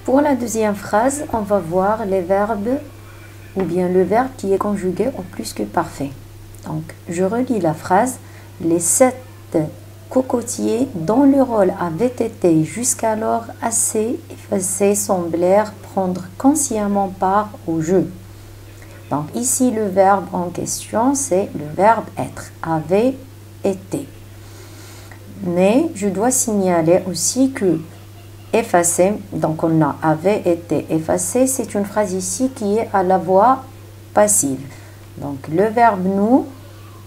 Pour la deuxième phrase, on va voir les verbes ou bien le verbe qui est conjugué au plus que parfait. Donc, je relis la phrase. Les 7 cocotiers dont le rôle avait été jusqu'alors assez effacé semblèrent prendre consciemment part au jeu. Donc ici, le verbe en question, c'est le verbe être, avait été. Mais je dois signaler aussi que effacer, donc on a avait été effacé, c'est une phrase ici qui est à la voix passive. Donc le verbe nous,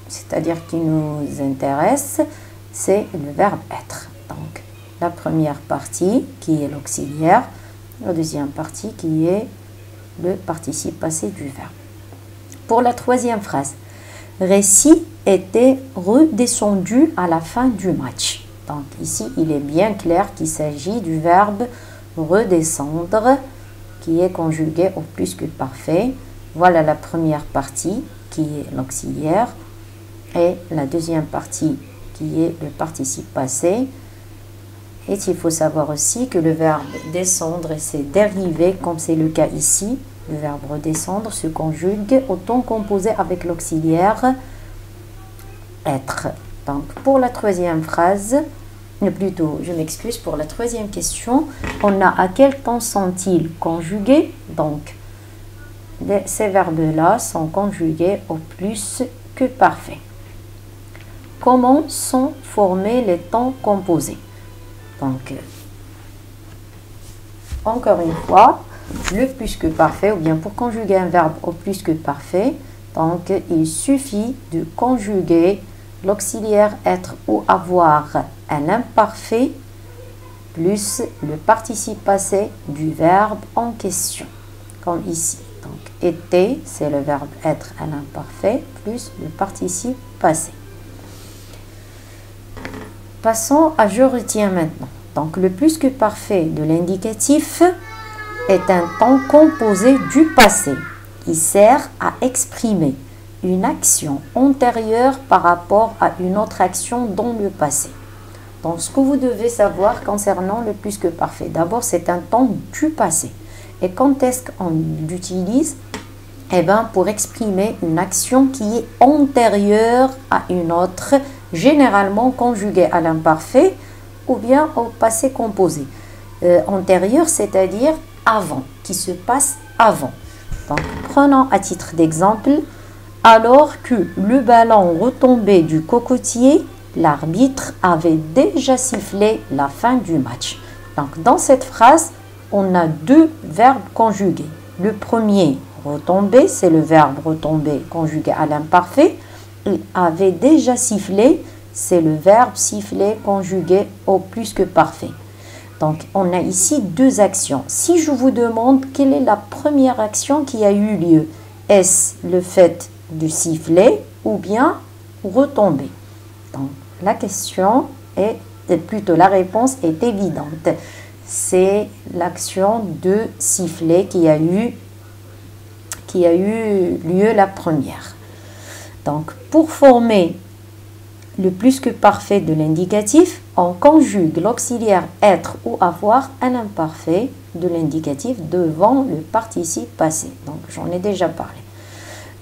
c'est-à-dire qui nous intéresse, c'est le verbe être. Donc la première partie qui est l'auxiliaire, la deuxième partie qui est le participe passé du verbe. Pour la troisième phrase, Récit était redescendu à la fin du match. Donc ici, il est bien clair qu'il s'agit du verbe redescendre qui est conjugué au plus que parfait. Voilà la première partie qui est l'auxiliaire et la deuxième partie qui est le participe passé. Et il faut savoir aussi que le verbe descendre et ses dérivés, comme c'est le cas ici, le verbe redescendre se conjugue au temps composé avec l'auxiliaire être. Donc pour la troisième phrase, plutôt je m'excuse, pour la troisième question, on a à quel temps sont-ils conjugués? Donc ces verbes-là sont conjugués au plus que parfait. Comment sont formés les temps composés? Donc, encore une fois, le plus que parfait, ou bien pour conjuguer un verbe au plus que parfait, donc il suffit de conjuguer l'auxiliaire être ou avoir un imparfait plus le participe passé du verbe en question, comme ici. Donc, était, c'est le verbe être à l'imparfait plus le participe passé. Passons à je retiens maintenant. Donc, le plus que parfait de l'indicatif est un temps composé du passé qui sert à exprimer une action antérieure par rapport à une autre action dans le passé. Donc, ce que vous devez savoir concernant le plus que parfait, d'abord, c'est un temps du passé. Et quand est-ce qu'on l'utilise? Eh bien, pour exprimer une action qui est antérieure à une autre, généralement conjuguée à l'imparfait ou bien au passé composé. Antérieur, c'est-à-dire avant, qui se passe avant. Donc, prenons à titre d'exemple, alors que le ballon retombait du cocotier, l'arbitre avait déjà sifflé la fin du match. Donc, dans cette phrase, on a deux verbes conjugués. Le premier, retomber, c'est le verbe retomber conjugué à l'imparfait. Il avait déjà sifflé, c'est le verbe siffler conjugué au plus que parfait. Donc, on a ici deux actions. Si je vous demande quelle est la première action qui a eu lieu, est-ce le fait de siffler ou bien retomber? Donc, la question est, plutôt la réponse est évidente. C'est l'action de siffler qui a eu lieu la première. Donc, pour former le plus que parfait de l'indicatif, on conjugue l'auxiliaire être ou avoir à l'imparfait de l'indicatif devant le participe passé. Donc, j'en ai déjà parlé.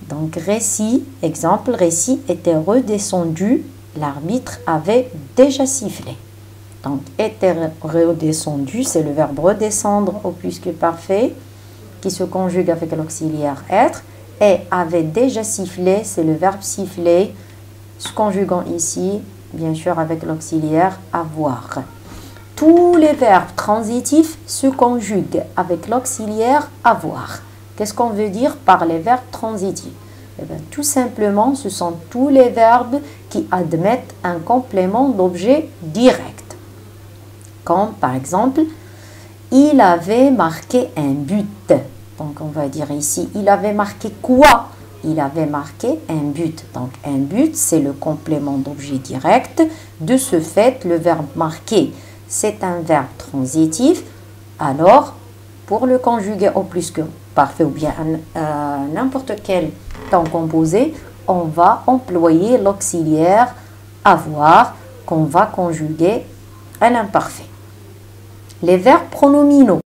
Donc, récit, exemple, récit était redescendu, l'arbitre avait déjà sifflé. Donc, était redescendu, c'est le verbe redescendre au plus que parfait qui se conjugue avec l'auxiliaire être, et avait déjà sifflé, c'est le verbe siffler, se conjuguant ici, bien sûr, avec l'auxiliaire avoir. Tous les verbes transitifs se conjuguent avec l'auxiliaire avoir. Qu'est-ce qu'on veut dire par les verbes transitifs? Eh bien, tout simplement, ce sont tous les verbes qui admettent un complément d'objet direct. Comme par exemple, il avait marqué un but. Donc, on va dire ici, il avait marqué quoi? Il avait marqué un but. Donc, un but, c'est le complément d'objet direct. De ce fait, le verbe marquer, c'est un verbe transitif. Alors, pour le conjuguer au plus que parfait ou bien n'importe quel temps composé, on va employer l'auxiliaire avoir qu'on va conjuguer à l'imparfait. Les verbes pronominaux.